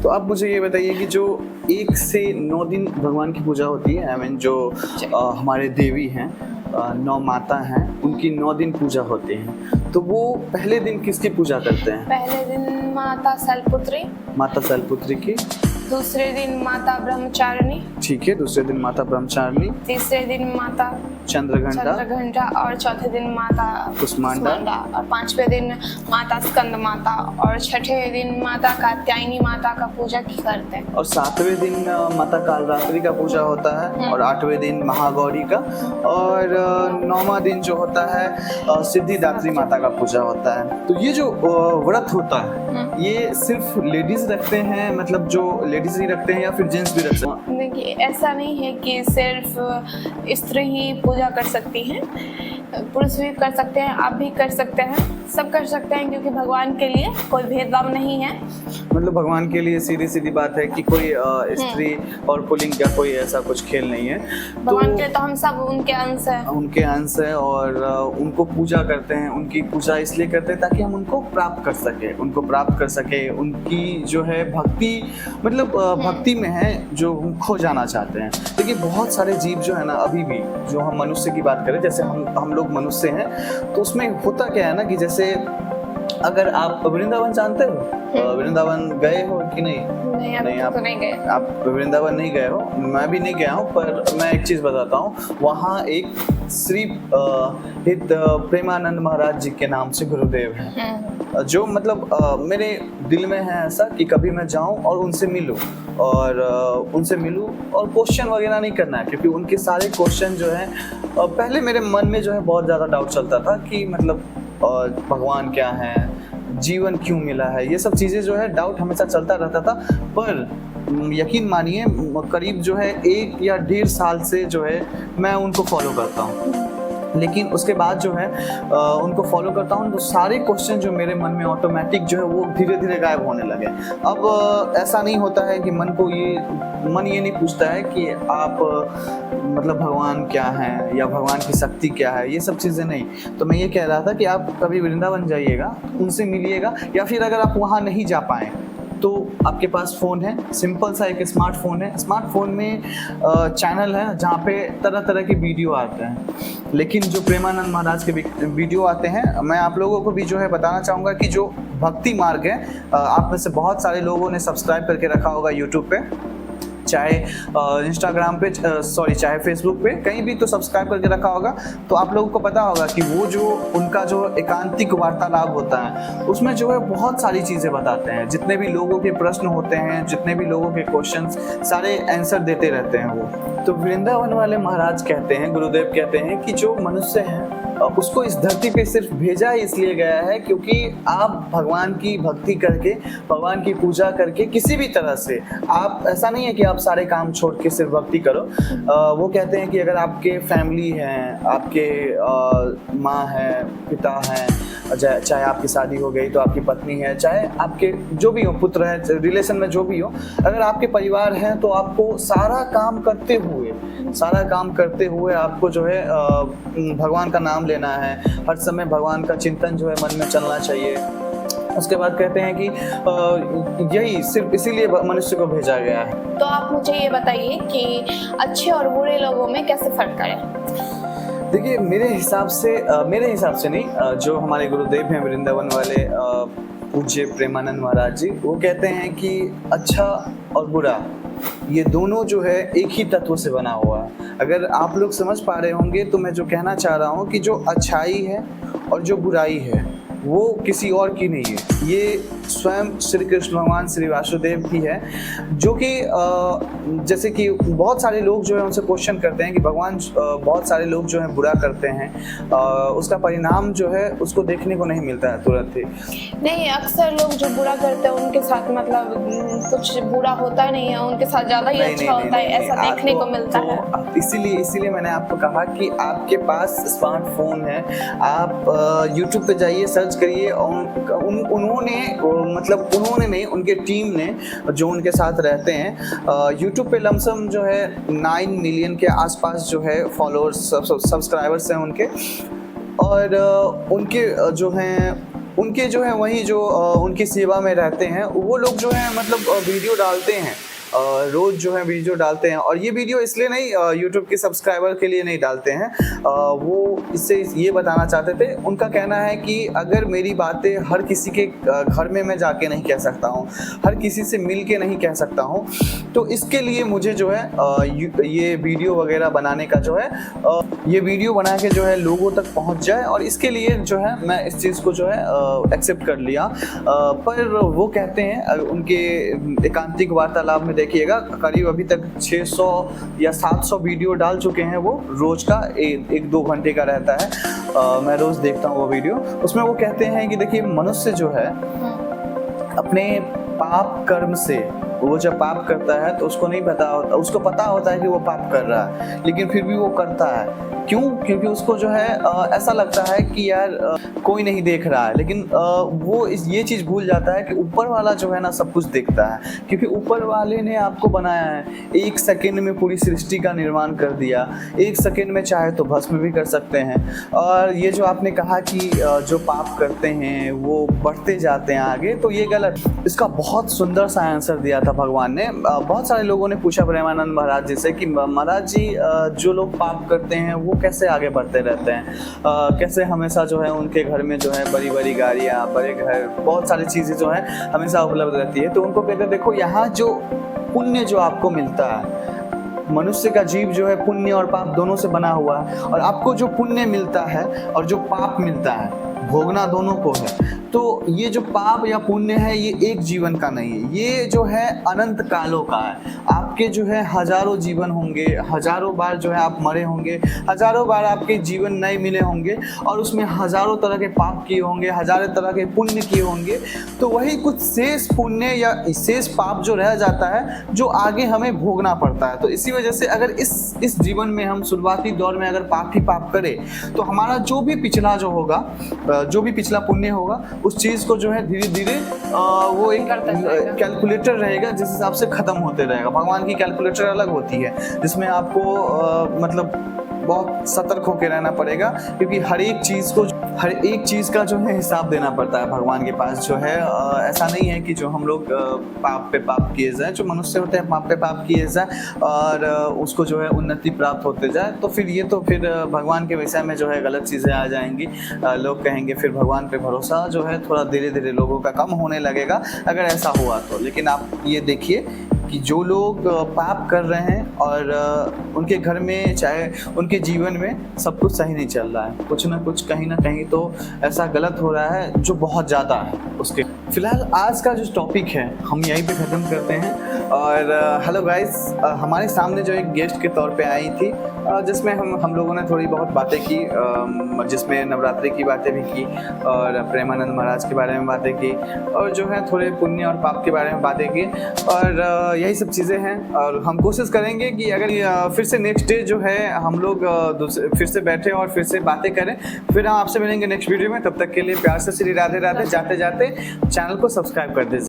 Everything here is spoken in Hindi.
तो आप मुझे ये बताइए कि जो 1 से 9 दिन भगवान की पूजा होती है, आई मीन जो हमारे देवी हैं, 9 माता हैं, उनकी 9 दिन पूजा होती है, तो वो पहले दिन किसकी पूजा करते हैं? पहले दिन माता शैलपुत्री, माता शैलपुत्री की। दूसरे दिन माता ब्रह्मचारिणी, ठीक है, दूसरे दिन माता ब्रह्मचारिणी, तीसरे दिन माता चंद्रघंटा और चौथे दिन माता कुष्मांडा और पांचवें दिन माता स्कंद माता और छठे दिन माता कात्यायनी माता का पूजा करते हैं। और 7वें दिन माता कालरात्रि का पूजा होता है और 8वें दिन महागौरी का और 9वां दिन जो होता है सिद्धिदात्री माता का पूजा होता है। तो ये जो व्रत होता है ये सिर्फ लेडीज रखते हैं, मतलब जो लेडीज ही रखते हैं या फिर जेंट्स भी रखते हैं? देखिए, ऐसा नहीं है कि सिर्फ स्त्री ही पूजा कर सकती हैं, पुरुष भी कर सकते हैं, आप भी कर सकते हैं, सब कर सकते हैं, क्योंकि भगवान के लिए कोई भेदभाव नहीं है। मतलब भगवान के लिए सीधी सीधी बात है कि कोई स्त्री और पुल्लिंग का कोई ऐसा कुछ खेल नहीं है। भगवान के तो हम सब उनके अंश हैं। उनके अंश है और उनको पूजा करते हैं। उनकी पूजा इसलिए करते हैं ताकि हम उनको प्राप्त कर सके, उनकी जो है भक्ति, मतलब भक्ति में है जो हम खो जाना चाहते हैं। देखिए बहुत सारे जीव जो है ना, अभी भी जो हम मनुष्य की बात करें, जैसे हम लोग मनुष्य हैं, तो उसमें होता क्या है ना कि जैसे अगर आप वृंदावन जानते हो, वृंदावन गए हो कि नहीं? नहीं, आप तो नहीं गए। आप वृंदावन नहीं गए हो, मैं भी नहीं गया हूँ, पर मैं एक चीज़ बताता हूँ। वहाँ एक श्री हित प्रेमानंद महाराज जी के नाम से गुरुदेव हैं, जो मतलब मेरे दिल में है ऐसा कि कभी मैं जाऊँ और उनसे मिलूँ और क्वेश्चन वगैरह नहीं करना है, क्योंकि उनके सारे क्वेश्चन जो है पहले मेरे मन में जो है बहुत ज़्यादा डाउट चलता था कि मतलब भगवान क्या है, जीवन क्यों मिला है, ये सब चीज़ें जो है डाउट हमेशा चलता रहता था। पर यकीन मानिए करीब जो है 1 या 1.5 साल से जो है मैं उनको फॉलो करता हूँ, लेकिन उसके बाद जो है उनको फॉलो करता हूँ तो सारे क्वेश्चन जो मेरे मन में ऑटोमेटिक जो है वो धीरे धीरे गायब होने लगे। अब ऐसा नहीं होता है कि मन ये नहीं पूछता है कि आप मतलब भगवान क्या है या भगवान की शक्ति क्या है, ये सब चीज़ें नहीं। तो मैं ये कह रहा था कि आप कभी वृंदावन जाइएगा, उनसे मिलिएगा, या फिर अगर आप वहाँ नहीं जा पाएँ तो आपके पास फ़ोन है, सिंपल सा एक स्मार्टफोन है। स्मार्टफोन में चैनल है जहाँ पे तरह तरह के वीडियो आते हैं, लेकिन जो प्रेमानंद महाराज के वीडियो आते हैं, मैं आप लोगों को भी जो है बताना चाहूँगा कि जो भक्ति मार्ग है, आप में से बहुत सारे लोगों ने सब्सक्राइब करके रखा होगा यूट्यूब पे, चाहे इंस्टाग्राम पे, चाहे फेसबुक पे, कहीं भी तो सब्सक्राइब करके रखा होगा। तो आप लोगों को पता होगा कि वो जो उनका जो एकांतिक वार्तालाप होता है उसमें जो है बहुत सारी चीज़ें बताते हैं, जितने भी लोगों के प्रश्न होते हैं, जितने भी लोगों के क्वेश्चंस, सारे आंसर देते रहते हैं वो। तो वृंदावन वाले महाराज कहते हैं, गुरुदेव कहते हैं कि जो मनुष्य है उसको इस धरती पे सिर्फ भेजा इसलिए गया है क्योंकि आप भगवान की भक्ति करके, भगवान की पूजा करके, किसी भी तरह से, आप ऐसा नहीं है कि आप सारे काम छोड़ के सिर्फ भक्ति करो। वो कहते हैं कि अगर आपके फैमिली हैं, आपके माँ है, पिता हैं, चाहे आपकी शादी हो गई तो आपकी पत्नी है, चाहे आपके जो भी हो, पुत्र है, रिलेशन में जो भी हो, अगर आपके परिवार हैं तो आपको सारा काम करते हुए आपको जो है भगवान का नाम लेना है, हर समय भगवान का चिंतन जो है मन में चलना चाहिए। उसके बाद कहते हैं कि यही सिर्फ इसीलिए मनुष्य को भेजा गया है। तो आप मुझे ये बताइए कि अच्छे और बुरे लोगों में कैसे फर्क करें? देखिए मेरे हिसाब से नहीं, जो हमारे गुरुदेव हैं वृंदावन वाले पूज्य प्रेमानंद महाराज जी, वो कहते हैं कि अच्छा और बुरा ये दोनों जो है एक ही तत्व से बना हुआ है। अगर आप लोग समझ पा रहे होंगे तो मैं जो कहना चाह रहा हूँ कि जो अच्छाई है और जो बुराई है वो किसी और की नहीं है, ये स्वयं श्री कृष्ण भगवान श्री वासुदेव की है, जो कि जैसे कि बहुत सारे लोग जो है उनसे क्वेश्चन करते हैं कि भगवान बहुत सारे लोग जो हैं बुरा करते हैं, उसका परिणाम जो है उसको देखने को नहीं मिलता है तुरंत ही। नहीं, अक्सर लोग जो बुरा करते हैं उनके साथ मतलब कुछ बुरा होता नहीं है, उनके साथ ज़्यादा ही अच्छा होता है, ऐसा देखने को मिलता है। इसीलिए मैंने आपको कहा कि आपके पास स्मार्टफोन है, आप यूट्यूब पे जाइए, सर्च करिए, उन्होंने नहीं, उनके टीम ने जो उनके साथ रहते हैं, यूट्यूब पे लमसम जो है 9 मिलियन के आसपास जो है फॉलोअर्स, सब्सक्राइबर्स हैं उनके, और उनके जो हैं उनके जो है वही जो उनकी सेवा में रहते हैं वो लोग जो है मतलब वीडियो डालते हैं, रोज़ जो है वीडियो डालते हैं। और ये वीडियो इसलिए नहीं यूट्यूब के सब्सक्राइबर के लिए नहीं डालते हैं, वो इससे ये बताना चाहते थे, उनका कहना है कि अगर मेरी बातें हर किसी के घर में मैं जाके नहीं कह सकता हूँ, हर किसी से मिल के नहीं कह सकता हूँ, तो इसके लिए मुझे जो है ये वीडियो वगैरह बनाने का जो है ये वीडियो बना के जो है लोगों तक पहुँच जाए, और इसके लिए जो है मैं इस चीज़ को जो है एक्सेप्ट कर लिया। पर वो कहते हैं उनके एकांतिक वार्तालाप में देखिएगा करीब अभी तक 600 या 700 वीडियो डाल चुके हैं वो, रोज का 1-2 घंटे का रहता है। मैं रोज देखता हूँ वो वीडियो। उसमें वो कहते हैं कि देखिए मनुष्य जो है अपने पाप कर्म से, वो जब पाप करता है तो उसको नहीं पता होता, उसको पता होता है कि वो पाप कर रहा है, लेकिन फिर भी वो करता है। क्यों? क्योंकि उसको जो है ऐसा लगता है कि यार कोई नहीं देख रहा है, लेकिन वो ये चीज़ भूल जाता है कि ऊपर वाला जो है ना सब कुछ देखता है, क्योंकि ऊपर वाले ने आपको बनाया है, 1 सेकंड में पूरी सृष्टि का निर्माण कर दिया, 1 सेकंड में चाहे तो भस्म भी कर सकते हैं। और ये जो आपने कहा कि जो पाप करते हैं वो बढ़ते जाते हैं आगे, तो ये गलत। इसका बहुत सुंदर सा आंसर दिया था भगवान ने। बहुत सारे लोगों ने पूछा प्रेमानंद महाराज जी से कि महाराज जी जो लोग पाप करते हैं वो कैसे आगे बढ़ते रहते हैं, कैसे हमेशा जो है उनके घर में जो है बड़ी बड़ी गाड़ियाँ, बड़े घर, बहुत सारी चीज़ें जो है हमेशा उपलब्ध रहती है। तो उनको कहते देखो यहाँ जो पुण्य जो आपको मिलता है, मनुष्य का जीव जो है पुण्य और पाप दोनों से बना हुआ है, और आपको जो पुण्य मिलता है और जो पाप मिलता है भोगना दोनों को है। तो ये जो पाप या पुण्य है ये एक जीवन का नहीं है, ये जो है अनंत कालों का है। आपके जो है हजारों जीवन होंगे, हजारों बार जो है आप मरे होंगे, हजारों बार आपके जीवन नए मिले होंगे, और उसमें हजारों तरह के पाप किए होंगे, हजारों तरह के पुण्य किए होंगे। तो वही कुछ शेष पुण्य या शेष पाप जो रह जाता है जो आगे हमें भोगना पड़ता है। तो इसी वजह से अगर इस जीवन में हम शुरुआती दौर में अगर पाप ही पाप करें तो हमारा जो भी पिछला जो होगा, जो भी पिछला पुण्य होगा, उस चीज़ को जो है धीरे धीरे वो एक कैलकुलेटर रहेगा जिस हिसाब से ख़त्म होते रहेगा। भगवान की कैलकुलेटर अलग होती है जिसमें आपको मतलब बहुत सतर्क होकर रहना पड़ेगा, क्योंकि हर एक चीज़ का जो है हिसाब देना पड़ता है भगवान के पास। जो है ऐसा नहीं है कि जो हम लोग पाप पे पाप किए जाए, जो मनुष्य होते हैं पाप पे पाप किए जाए और उसको जो है उन्नति प्राप्त होते जाए, तो फिर भगवान के विषय में जो है गलत चीज़ें आ जाएंगी। लोग कहेंगे फिर भगवान पे भरोसा जो है थोड़ा धीरे धीरे लोगों का कम होने लगेगा अगर ऐसा हुआ तो। लेकिन आप ये देखिए कि जो लोग पाप कर रहे हैं और उनके घर में चाहे उनके जीवन में सब कुछ सही नहीं चल रहा है, कुछ ना कुछ कहीं ना कहीं तो ऐसा गलत हो रहा है जो बहुत ज़्यादा है उसके। फिलहाल आज का जो टॉपिक है हम यहीं पे ख़त्म करते हैं। और हेलो गाइस, हमारे सामने जो एक गेस्ट के तौर पे आई थी जिसमें हम लोगों ने थोड़ी बहुत बातें की, जिसमें नवरात्रि की बातें भी की और प्रेमानंद महाराज के बारे में बातें की, और जो है थोड़े पुण्य और पाप के बारे में बातें की, और यही सब चीज़ें हैं। और हम कोशिश करेंगे कि अगर फिर से नेक्स्ट डे जो है हम लोग फिर से बैठे और फिर से बातें करें। फिर हम आपसे मिलेंगे नेक्स्ट वीडियो में। तब तक के लिए प्यार से श्री राधे राधे। जाते जाते चैनल को सब्सक्राइब कर दीजिए।